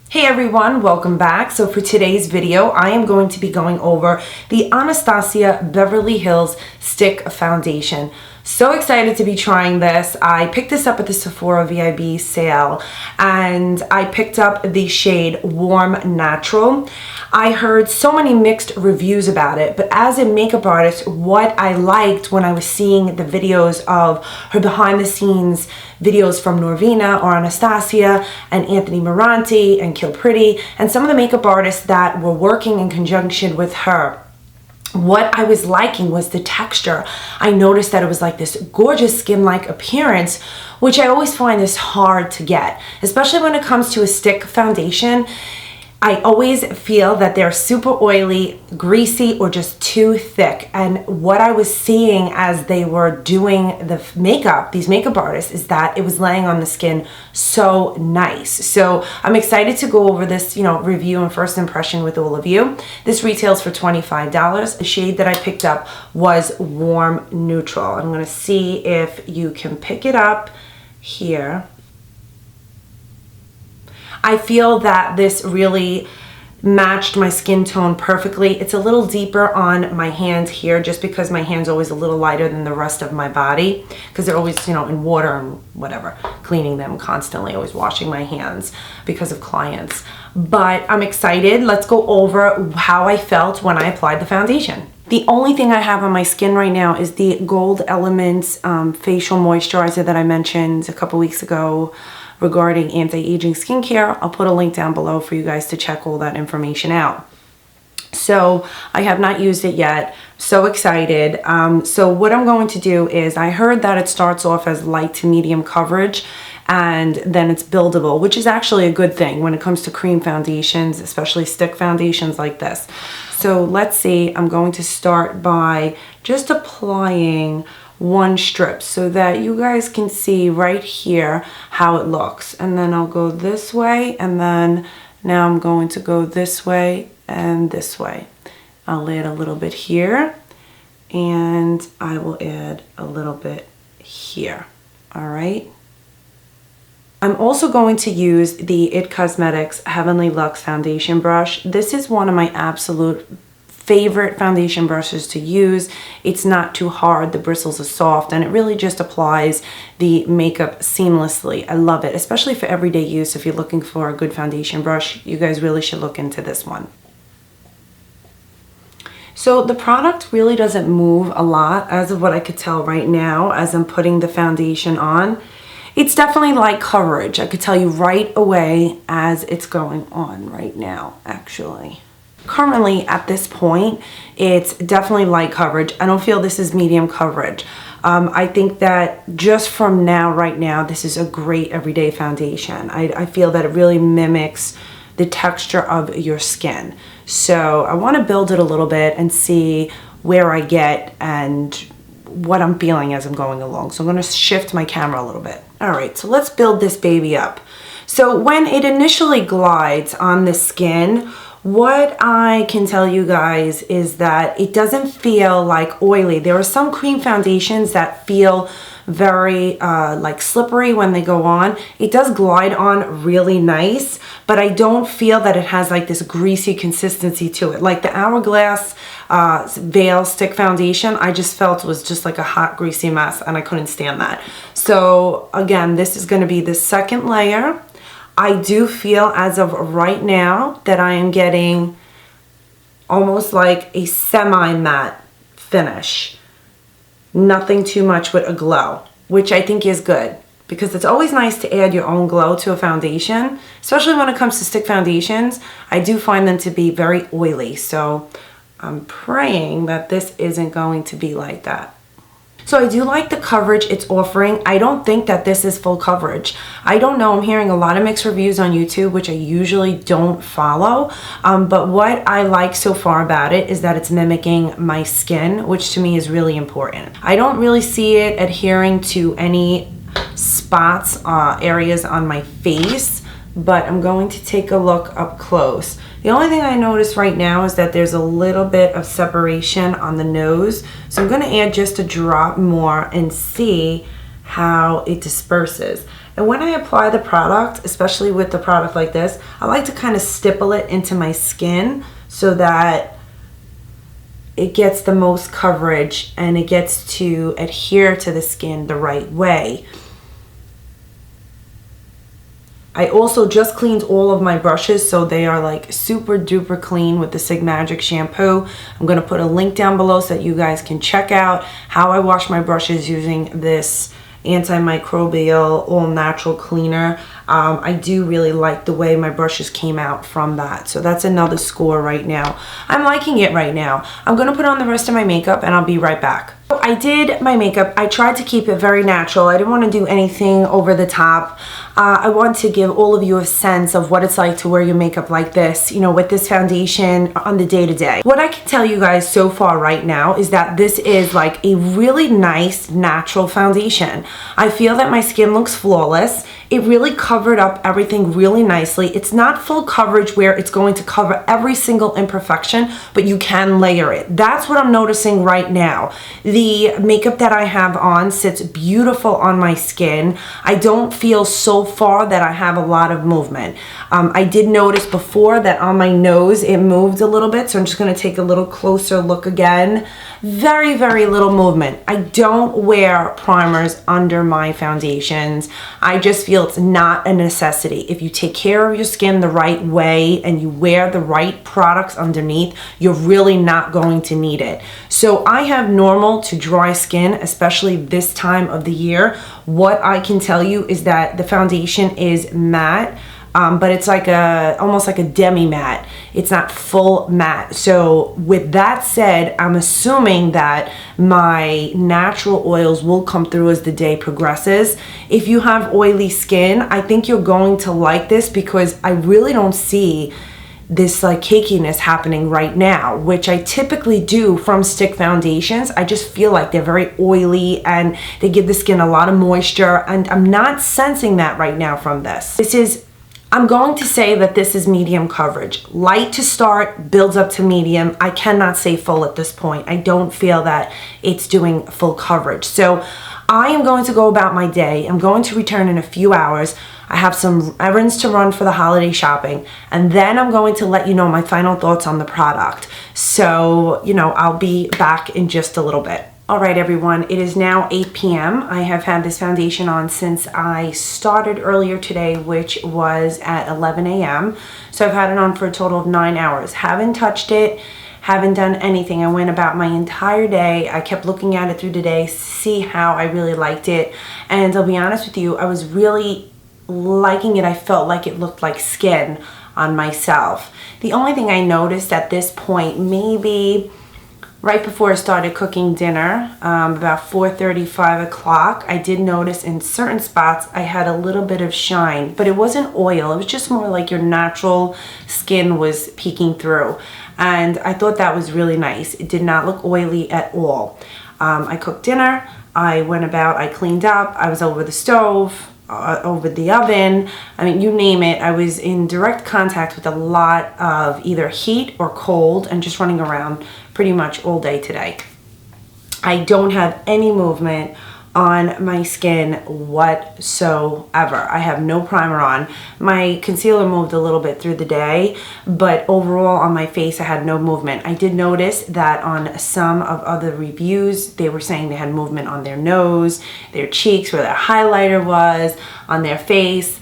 Hey everyone, welcome back. So for today's video, I am going to be going over the Anastasia Beverly Hills Stick Foundation. So excited to be trying this. I picked this up at the Sephora VIB sale and I picked up the shade Warm Natural. I heard so many mixed reviews about it, but as a makeup artist, what I liked when I was seeing the videos of her behind the scenes videos from Norvina or Anastasia and Anthony Moranti and Kill Pretty and some of the makeup artists that were working in conjunction with her, what I was liking was the texture. I noticed that it was like this gorgeous skin-like appearance, which I always find is hard to get, especially when it comes to a stick foundation. I always feel that they're super oily, greasy, or just too thick. And what I was seeing as they were doing the makeup, these makeup artists, is that it was laying on the skin so nice. So I'm excited to go over this, review and first impression with all of you. This retails for $25. The shade that I picked up was Warm Neutral. I'm gonna see if you can pick it up here. I feel that this really matched my skin tone perfectly. It's a little deeper on my hand here just because my hand's always a little lighter than the rest of my body because they're always, in water and whatever, cleaning them constantly, always washing my hands because of clients. But I'm excited. Let's go over how I felt when I applied the foundation. The only thing I have on my skin right now is the Gold Elements facial moisturizer that I mentioned a couple weeks ago regarding anti-aging skincare. I'll put a link down below for you guys to check all that information out. So I have not used it yet. So excited. So what I'm going to do is, I heard that it starts off as light to medium coverage and then it's buildable, which is actually a good thing when it comes to cream foundations, especially stick foundations like this. So let's see, I'm going to start by just applying one strip so that you guys can see right here how it looks. And then I'll go this way, and then now I'm going to go this way and this way. I'll add a little bit here and I will add a little bit here. All right. I'm also going to use the IT Cosmetics Heavenly Luxe foundation brush. This is one of my absolute favorite foundation brushes to use. It's not too hard, the bristles are soft, and it really just applies the makeup seamlessly. I love it, especially for everyday use. If you're looking for a good foundation brush, you guys really should look into this one. So the product really doesn't move a lot as of what I could tell right now as I'm putting the foundation on. It's definitely light coverage. I could tell you right away as it's going on right now, actually. Currently at this point, it's definitely light coverage. I don't feel this is medium coverage. I think that just from now, right now, this is a great everyday foundation. I feel that it really mimics the texture of your skin. So I want to build it a little bit and see where I get and what I'm feeling as I'm going along. So I'm going to shift my camera a little bit. All right, so let's build this baby up. So when it initially glides on the skin, what I can tell you guys is that it doesn't feel like oily. There are some cream foundations that feel very like slippery when they go on. It does glide on really nice, but I don't feel that it has like this greasy consistency to it. Like the Hourglass Veil Stick Foundation, I just felt was just like a hot greasy mess and I couldn't stand that. So again, this is going to be the second layer. I do feel as of right now that I am getting almost like a semi-matte finish. Nothing too much with a glow, which I think is good because it's always nice to add your own glow to a foundation, especially when it comes to stick foundations. I do find them to be very oily, so I'm praying that this isn't going to be like that. So I do like the coverage it's offering. I don't think that this is full coverage. I don't know, I'm hearing a lot of mixed reviews on YouTube, which I usually don't follow. But what I like so far about it is that it's mimicking my skin, which to me is really important. I don't really see it adhering to any spots, areas on my face, but I'm going to take a look up close. The only thing I notice right now is that there's a little bit of separation on the nose. So I'm going to add just a drop more and see how it disperses. And when I apply the product, especially with the product like this, I like to kind of stipple it into my skin so that it gets the most coverage and it gets to adhere to the skin the right way. I also just cleaned all of my brushes, so they are like super duper clean with the Sigmagic shampoo. I'm going to put a link down below so that you guys can check out how I wash my brushes using this antimicrobial all natural cleaner. I do really like the way my brushes came out from that, so that's another score right now. I'm liking it right now. I'm gonna put on the rest of my makeup and I'll be right back. So I did my makeup. I tried to keep it very natural. I didn't want to do anything over the top. I want to give all of you a sense of what it's like to wear your makeup like this, you know, with this foundation on the day-to-day. What I can tell you guys so far right now is that this is like a really nice natural foundation. I feel that my skin looks flawless. It really covered up everything really nicely. It's not full coverage where it's going to cover every single imperfection, but you can layer it. That's what I'm noticing right now. The makeup that I have on sits beautiful on my skin. I don't feel so far that I have a lot of movement. I did notice before that on my nose it moved a little bit, so I'm just going to take a little closer look again. Very, very little movement. I don't wear primers under my foundations. I just feel it's not a necessity. If you take care of your skin the right way and you wear the right products underneath, you're really not going to need it. So I have normal to dry skin, especially this time of the year. What I can tell you is that the foundation is matte. But it's like almost like a demi matte. It's not full matte. So with that said, I'm assuming that my natural oils will come through as the day progresses. If you have oily skin, I think you're going to like this because I really don't see this like cakiness happening right now, which I typically do from stick foundations. I just feel like they're very oily and they give the skin a lot of moisture, and I'm not sensing that right now from this. I'm going to say that this is medium coverage. Light to start, builds up to medium. I cannot say full at this point. I don't feel that it's doing full coverage. So I am going to go about my day. I'm going to return in a few hours. I have some errands to run for the holiday shopping, and then I'm going to let you know my final thoughts on the product. So, you know, I'll be back in just a little bit. All right, everyone, it is now 8 p.m. I have had this foundation on since I started earlier today, which was at 11 a.m. So I've had it on for a total of 9 hours. Haven't touched it, haven't done anything. I went about my entire day. I kept looking at it through the day, see how I really liked it. And I'll be honest with you, I was really liking it. I felt like it looked like skin on myself. The only thing I noticed at this point, maybe right before I started cooking dinner, about 4:30, 5 o'clock, I did notice in certain spots I had a little bit of shine, but it wasn't oil. It was just more like your natural skin was peeking through. And I thought that was really nice. It did not look oily at all. I cooked dinner, I went about, I cleaned up, I was over the stove, over the oven, I mean, you name it. I was in direct contact with a lot of either heat or cold and just running around pretty much all day today. I don't have any movement on my skin whatsoever. I have no primer on. My concealer moved a little bit through the day, but overall on my face I had no movement. I did notice that on some of other reviews they were saying they had movement on their nose, their cheeks, where their highlighter was, on their face.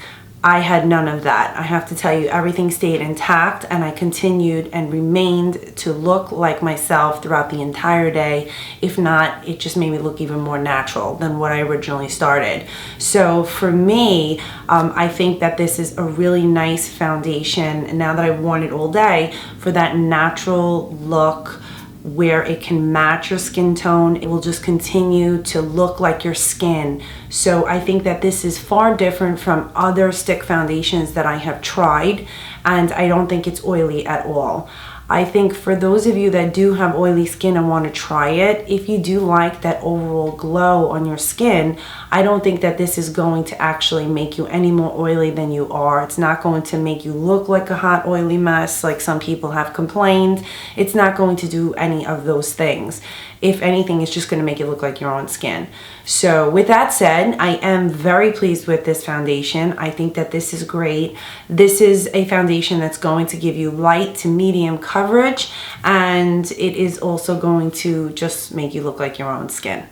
I had none of that. I have to tell you, everything stayed intact, and I continued and remained to look like myself throughout the entire day. If not, it just made me look even more natural than what I originally started. So for me, I think that this is a really nice foundation, now that I've worn it all day, for that natural look where it can match your skin tone. It will just continue to look like your skin. So I think that this is far different from other stick foundations that I have tried, and I don't think it's oily at all. I think for those of you that do have oily skin and want to try it, if you do like that overall glow on your skin, I don't think that this is going to actually make you any more oily than you are. It's not going to make you look like a hot oily mess like some people have complained. It's not going to do any of those things. If anything, it's just going to make it look like your own skin. So with that said, I am very pleased with this foundation. I think that this is great. This is a foundation that's going to give you light to medium coverage, and it is also going to just make you look like your own skin.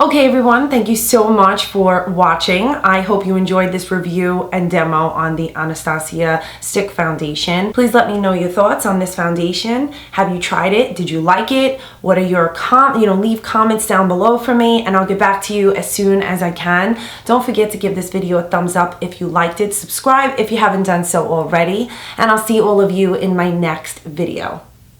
Okay everyone, thank you so much for watching. I hope you enjoyed this review and demo on the Anastasia stick foundation. Please let me know your thoughts on this foundation. Have you tried it? Did you like it? What are your leave comments down below for me, and I'll get back to you as soon as I can. Don't forget to give this video a thumbs up if you liked it. Subscribe if you haven't done so already, and I'll see all of you in my next video.